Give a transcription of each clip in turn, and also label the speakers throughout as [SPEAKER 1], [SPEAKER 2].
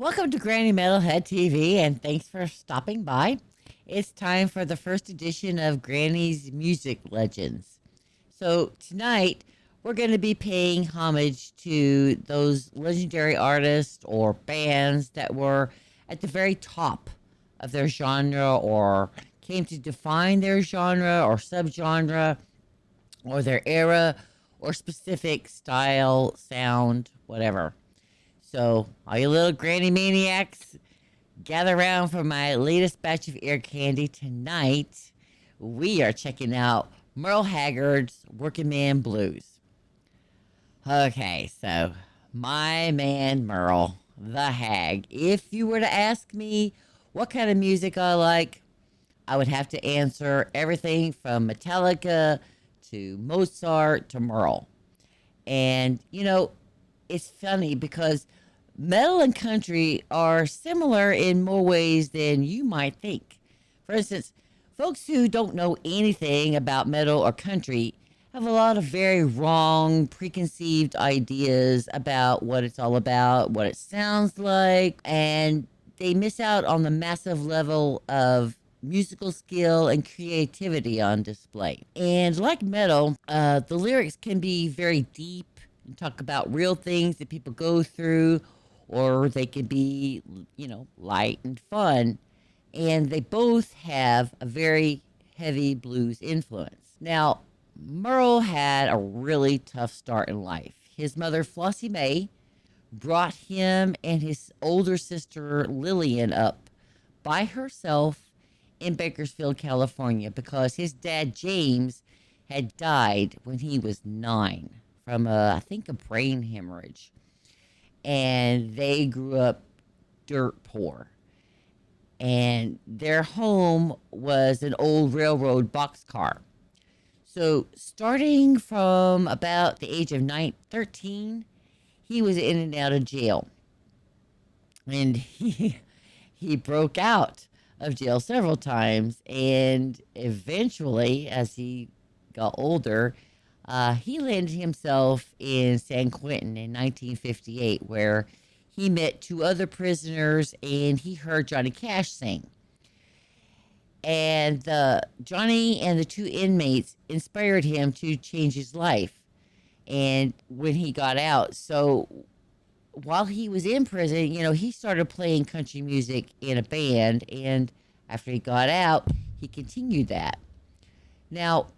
[SPEAKER 1] Welcome to Granny Metalhead TV, and thanks for stopping by. It's time for the first edition of Granny's Music Legends. So, tonight, we're going to be paying homage to those legendary artists or bands that were at the very top of their genre or came to define their genre or subgenre or their era or specific style, sound, whatever. So, all you little granny maniacs, gather around for my latest batch of ear candy tonight. We are checking out Merle Haggard's Working Man Blues. Okay, so my man Merle, the Hag. If you were to ask me what kind of music I like, I would have to answer everything from Metallica to Mozart to Merle. And, it's funny because metal and country are similar in more ways than you might think. For instance, folks who don't know anything about metal or country have a lot of very wrong, preconceived ideas about what it's all about, what it sounds like, and they miss out on the massive level of musical skill and creativity on display. And like metal, the lyrics can be very deep and talk about real things that people go through, or they can be, light and fun. And they both have a very heavy blues influence. Now, Merle had a really tough start in life. His mother, Flossie Mae, brought him and his older sister, Lillian, up by herself in Bakersfield, California, because his dad, James, had died when he was 9 from, I think, a brain hemorrhage. And they grew up dirt poor. And their home was an old railroad boxcar. So, starting from about the age of 13, he was in and out of jail. And he broke out of jail several times. And eventually, as he got older, he landed himself in San Quentin in 1958, where he met 2 other prisoners and he heard Johnny Cash sing. And Johnny and the 2 inmates inspired him to change his life. And when he got out, so while he was in prison, he started playing country music in a band. And after he got out, he continued that. Now,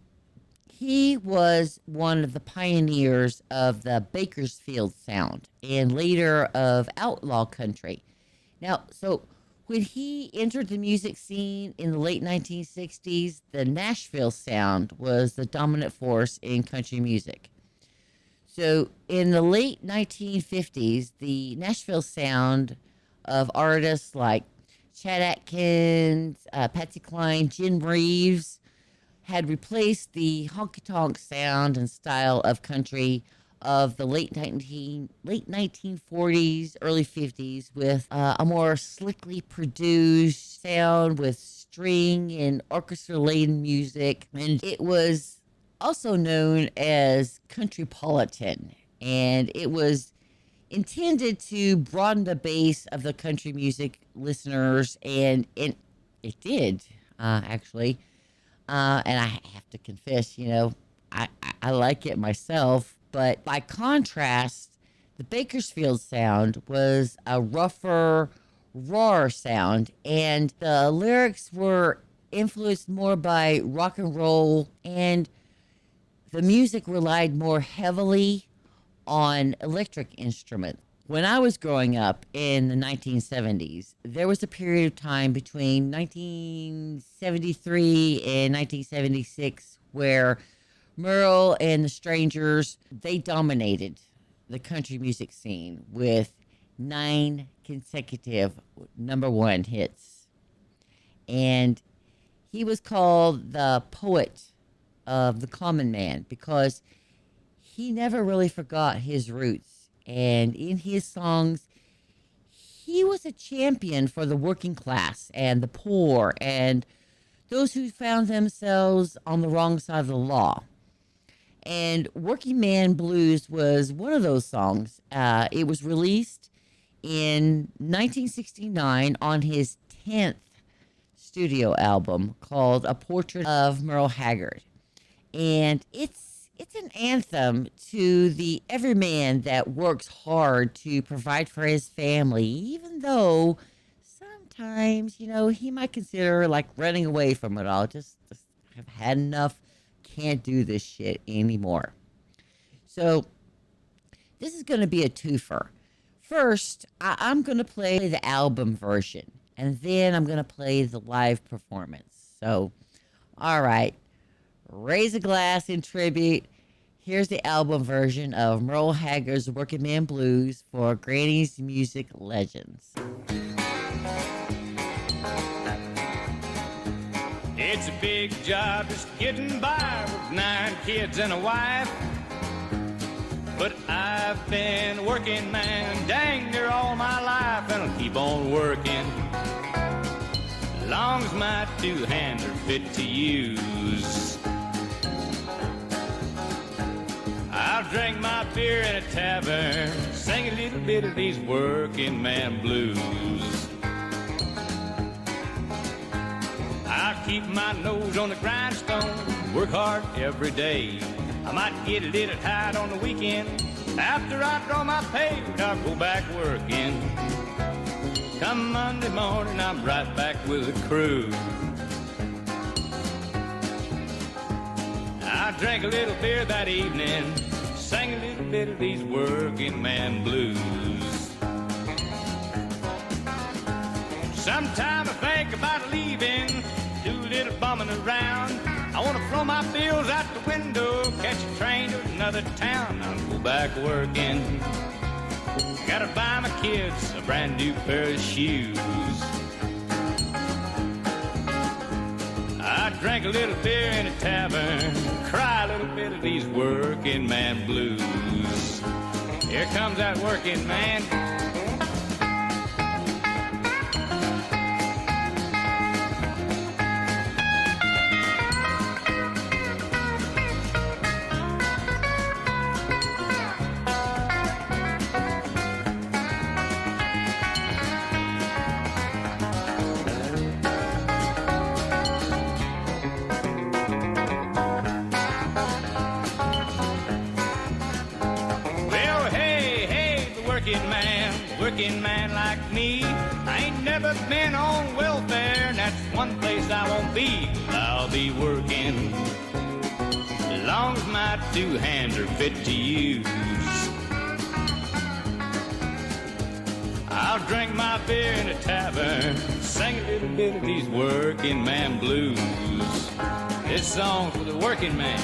[SPEAKER 1] he was one of the pioneers of the Bakersfield sound and later of outlaw country. Now, so when he entered the music scene in the late 1960s, the Nashville sound was the dominant force in country music. So in the late 1950s, the Nashville sound of artists like Chad Atkins, Patsy Cline, Jim Reeves, had replaced the honky tonk sound and style of country of the late 1940s, early 50s with a more slickly produced sound with string and orchestra laden music. And it was also known as countrypolitan. And it was intended to broaden the base of the country music listeners, and it did, actually. And I have to confess, I like it myself. But by contrast, the Bakersfield sound was a rougher, rawer sound. And the lyrics were influenced more by rock and roll. And the music relied more heavily on electric instruments. When I was growing up in the 1970s, there was a period of time between 1973 and 1976 where Merle and the Strangers, they dominated the country music scene with 9 consecutive #1 hits. And he was called the poet of the common man because he never really forgot his roots. And in his songs, he was a champion for the working class and the poor and those who found themselves on the wrong side of the law. And Working Man Blues was one of those songs. It was released in 1969 on his 10th studio album called A Portrait of Merle Haggard. And it's an anthem to the everyman that works hard to provide for his family, even though sometimes, he might consider like running away from it all. Just have had enough, can't do this shit anymore. So this is going to be a twofer. First, I'm going to play the album version, and then I'm going to play the live performance. So, all right, raise a glass in tribute. Here's the album version of Merle Haggard's Working Man Blues for Granny's Music Legends.
[SPEAKER 2] It's a big job just getting by with 9 kids and a wife. But I've been working, man, dang near all my life, and I'll keep on working long as my 2 hands are fit to use. I'll drink my beer in a tavern, sing a little bit of these working man blues. I'll keep my nose on the grindstone, work hard every day. I might get a little tired on the weekend. After I draw my pay, I'll go back working. Come Monday morning, I'm right back with the crew. I drank a little beer that evening, sang a little bit of these working man blues. Sometime I think about leaving, do a little bumming around. I want to throw my bills out the window, catch a train to another town. I'll go back working. Gotta buy my kids a brand new pair of shoes. I drank a little beer in a tavern, cry a little bit of these working man blues. Here comes that working man. Working man like me, I ain't never been on welfare, and that's one place I won't be. I'll be working as long as my 2 hands are fit to use. I'll drink my beer in a tavern, sing a little bit of these working man blues. This song's for the working man.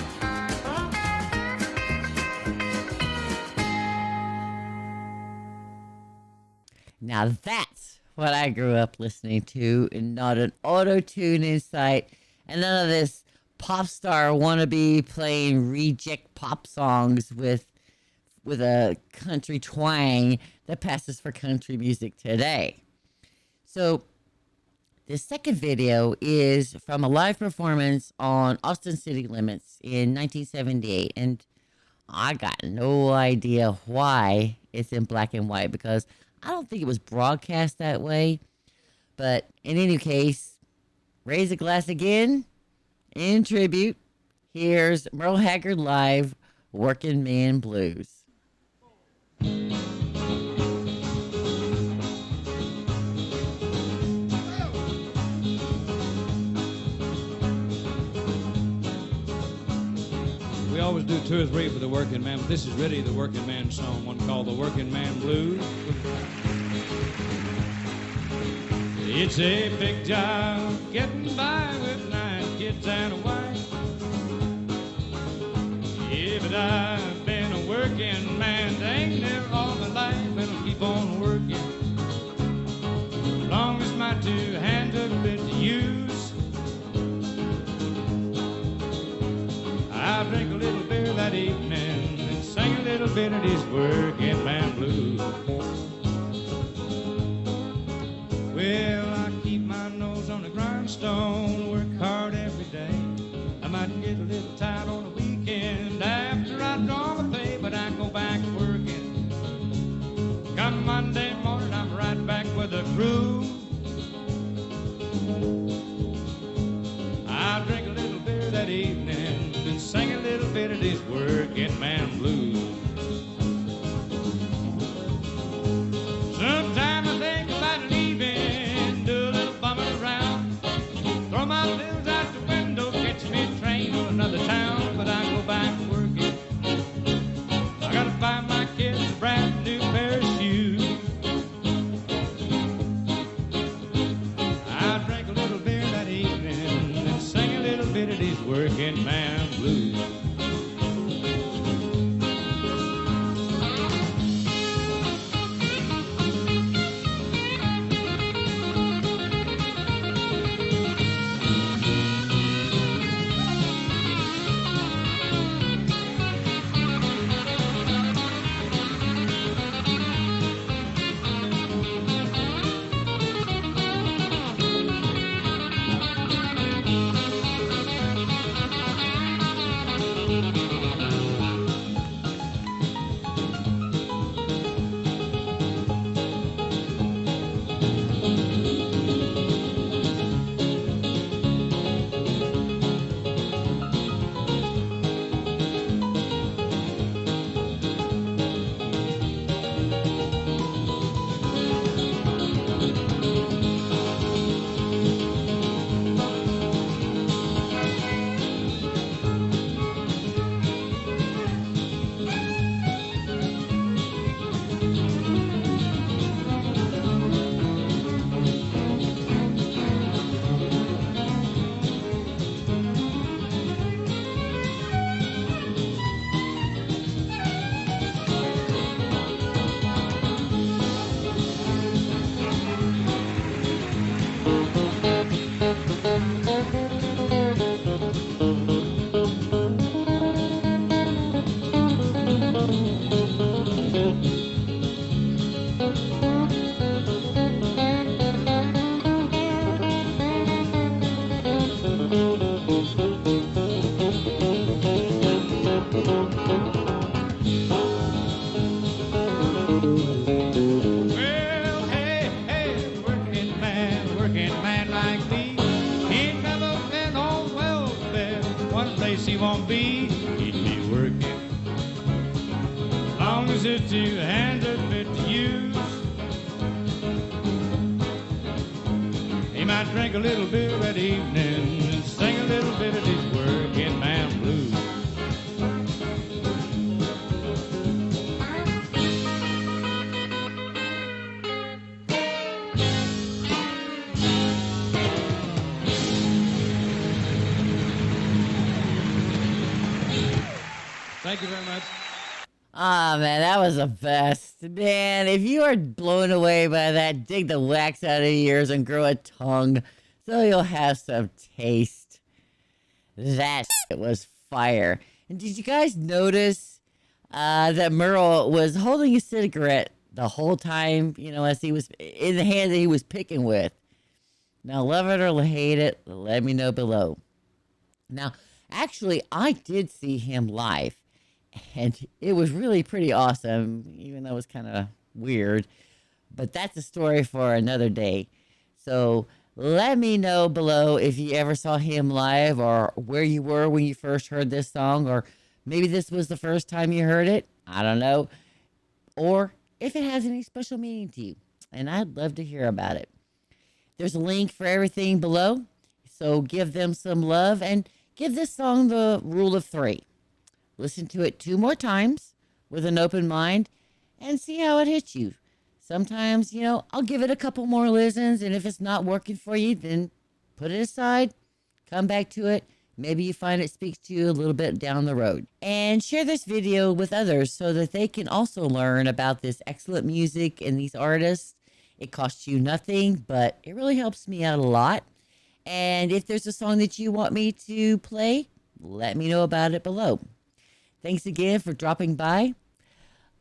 [SPEAKER 1] Now that's what I grew up listening to, and not an auto-tune in sight, and none of this pop star wannabe playing reject pop songs with a country twang that passes for country music today. So the second video is from a live performance on Austin City Limits in 1978, and I got no idea why it's in black and white, because I don't think it was broadcast that way. But in any case, raise a glass again in tribute. Here's Merle Haggard live, Working Man Blues.
[SPEAKER 3] We always do 2 or 3 for the working man, but this is really the working man song, one called the Working Man Blues. It's a big job getting by with 9 kids and a wife. Yeah, but I've been a working man dang near all my life, and I'll keep on working as long as my 2 hands are fit to use. I'll drink a little beer that evening and sing a little bit of these working man blues. Well, I keep my nose on the grindstone, work hard every day. I might get a little tired on the weekend after I draw my pay, but I go back working. Come Monday morning, through. I'll drink a little beer that evening and sing a little bit of this working man blues. Sometimes I think about leaving, do a little bumming around, throw my bills out the window, catch me a train to another town, but I go back working. I gotta buy my kids a brand new pair of shoes. I drank a little beer that evening and sang a little bit of these working man blues. Well, hey, hey, working man like me, ain't never been on welfare. One place he won't be, he'd be working. As long as his two hands are fit to use, he might drink a little beer that evening and sing a little bit of his working man blues. Thank you very much.
[SPEAKER 1] Ah, man, that was the best. Man, if you are blown away by that, dig the wax out of your ears and grow a tongue so you'll have some taste. That shit was fire. And did you guys notice that Merle was holding a cigarette the whole time, you know, as he was in the hand that he was picking with? Now, love it or hate it, let me know below. Now, actually, I did see him live. And it was really pretty awesome, even though it was kind of weird. But that's a story for another day. So let me know below if you ever saw him live or where you were when you first heard this song. Or maybe this was the first time you heard it. I don't know. Or if it has any special meaning to you. And I'd love to hear about it. There's a link for everything below. So give them some love and give this song the rule of 3. Listen to it 2 more times with an open mind and see how it hits you. Sometimes, you know, I'll give it a couple more listens, and if it's not working for you, then put it aside, come back to it. Maybe you find it speaks to you a little bit down the road. And share this video with others so that they can also learn about this excellent music and these artists. It costs you nothing, but it really helps me out a lot. And if there's a song that you want me to play, let me know about it below. Thanks again for dropping by.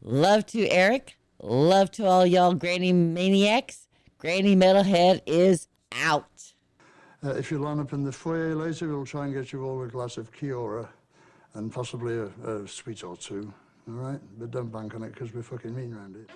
[SPEAKER 1] Love to Eric. Love to all y'all Granny Maniacs. Granny Metalhead is out.
[SPEAKER 4] If you line up in the foyer later, we'll try and get you all a glass of Kiora and possibly a sweet or 2. All right? But don't bank on it because we're fucking mean around it.